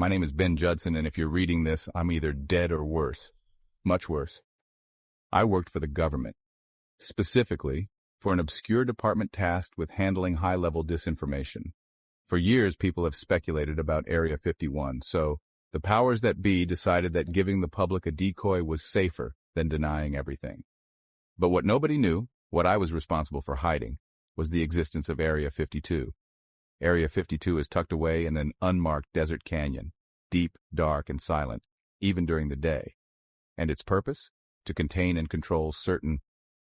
My name is Ben Judson, and if you're reading this, I'm either dead or worse. Much worse. I worked for the government, specifically for an obscure department tasked with handling high-level disinformation. For years, people have speculated about Area 51, so the powers that be decided that giving the public a decoy was safer than denying everything. But what nobody knew, what I was responsible for hiding, was the existence of Area 52. Area 52 is tucked away in an unmarked desert canyon, deep, dark, and silent, even during the day. And its purpose? To contain and control certain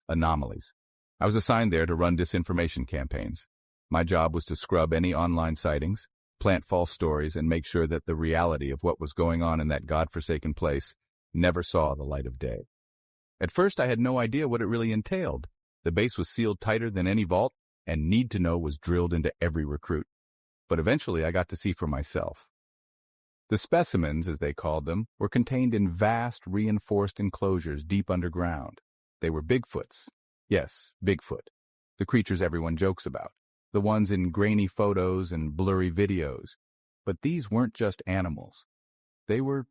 anomalies. I was assigned there to run disinformation campaigns. My job was to scrub any online sightings, plant false stories, and make sure that the reality of what was going on in that godforsaken place never saw the light of day. At first, I had no idea what it really entailed. The base was sealed tighter than any vault, and need to know was drilled into every recruit. But eventually, I got to see for myself. The specimens, as they called them, were contained in vast, reinforced enclosures deep underground. They were Bigfoots. Yes, Bigfoot. The creatures everyone jokes about. The ones in grainy photos and blurry videos. But these weren't just animals. They were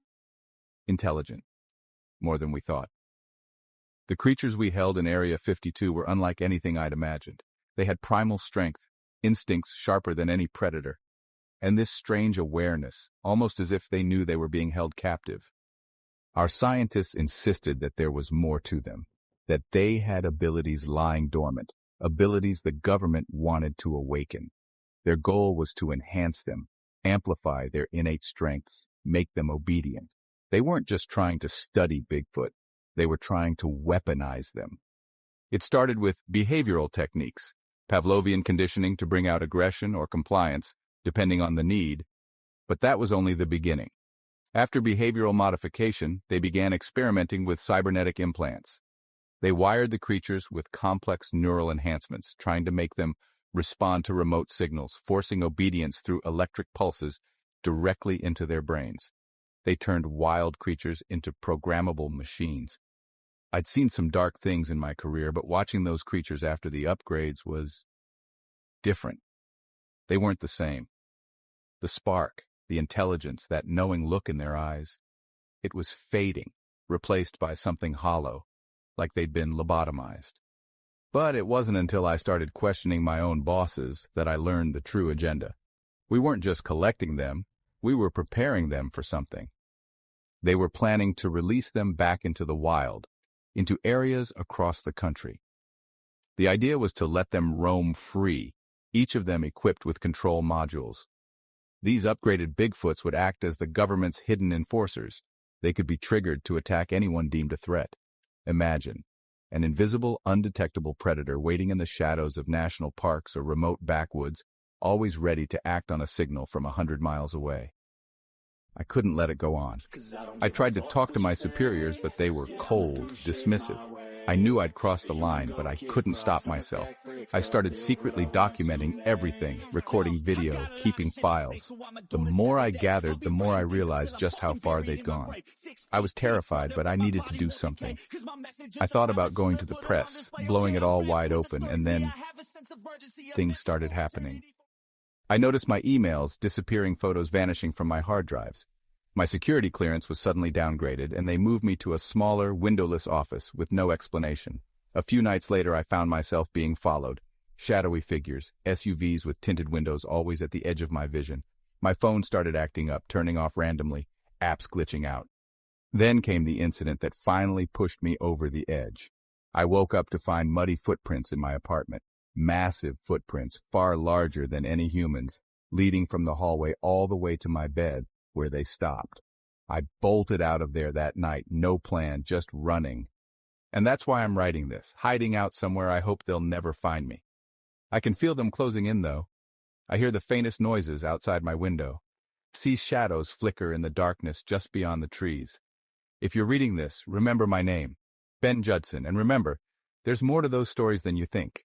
intelligent. More than we thought. The creatures we held in Area 52 were unlike anything I'd imagined. They had primal strength, instincts sharper than any predator, and this strange awareness, almost as if they knew they were being held captive. Our scientists insisted that there was more to them, that they had abilities lying dormant, abilities the government wanted to awaken. Their goal was to enhance them, amplify their innate strengths, make them obedient. They weren't just trying to study Bigfoot, they were trying to weaponize them. It started with behavioral techniques, Pavlovian conditioning to bring out aggression or compliance, depending on the need, but that was only the beginning. After behavioral modification, they began experimenting with cybernetic implants. They wired the creatures with complex neural enhancements, trying to make them respond to remote signals, forcing obedience through electric pulses directly into their brains. They turned wild creatures into programmable machines. I'd seen some dark things in my career, but watching those creatures after the upgrades was different. They weren't the same. The spark, the intelligence, that knowing look in their eyes, it was fading, replaced by something hollow, like they'd been lobotomized. But it wasn't until I started questioning my own bosses that I learned the true agenda. We weren't just collecting them, we were preparing them for something. They were planning to release them back into the wild, into areas across the country. The idea was to let them roam free, each of them equipped with control modules. These upgraded Bigfoots would act as the government's hidden enforcers. They could be triggered to attack anyone deemed a threat. Imagine, an invisible, undetectable predator waiting in the shadows of national parks or remote backwoods, always ready to act on a signal from 100 miles away. I couldn't let it go on. I tried to talk to my superiors, but they were cold, dismissive. I knew I'd crossed the line, but I couldn't stop myself. I started secretly documenting everything, recording video, keeping files. The more I gathered, the more I realized just how far they'd gone. I was terrified, but I needed to do something. I thought about going to the press, blowing it all wide open, and then things started happening. I noticed my emails, disappearing photos vanishing from my hard drives. My security clearance was suddenly downgraded, and they moved me to a smaller, windowless office with no explanation. A few nights later, I found myself being followed. Shadowy figures, SUVs with tinted windows always at the edge of my vision. My phone started acting up, turning off randomly, apps glitching out. Then came the incident that finally pushed me over the edge. I woke up to find muddy footprints in my apartment. Massive footprints, far larger than any humans, leading from the hallway all the way to my bed, where they stopped. I bolted out of there that night, no plan, just running. And that's why I'm writing this, hiding out somewhere I hope they'll never find me. I can feel them closing in, though. I hear the faintest noises outside my window. See shadows flicker in the darkness just beyond the trees. If you're reading this, remember my name, Ben Judson, and remember, there's more to those stories than you think.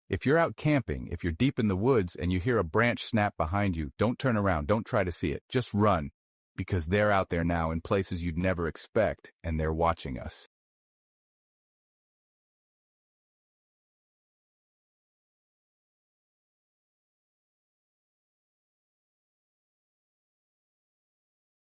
If you're out camping, if you're deep in the woods and you hear a branch snap behind you, don't turn around, don't try to see it, just run, because they're out there now in places you'd never expect, and they're watching us.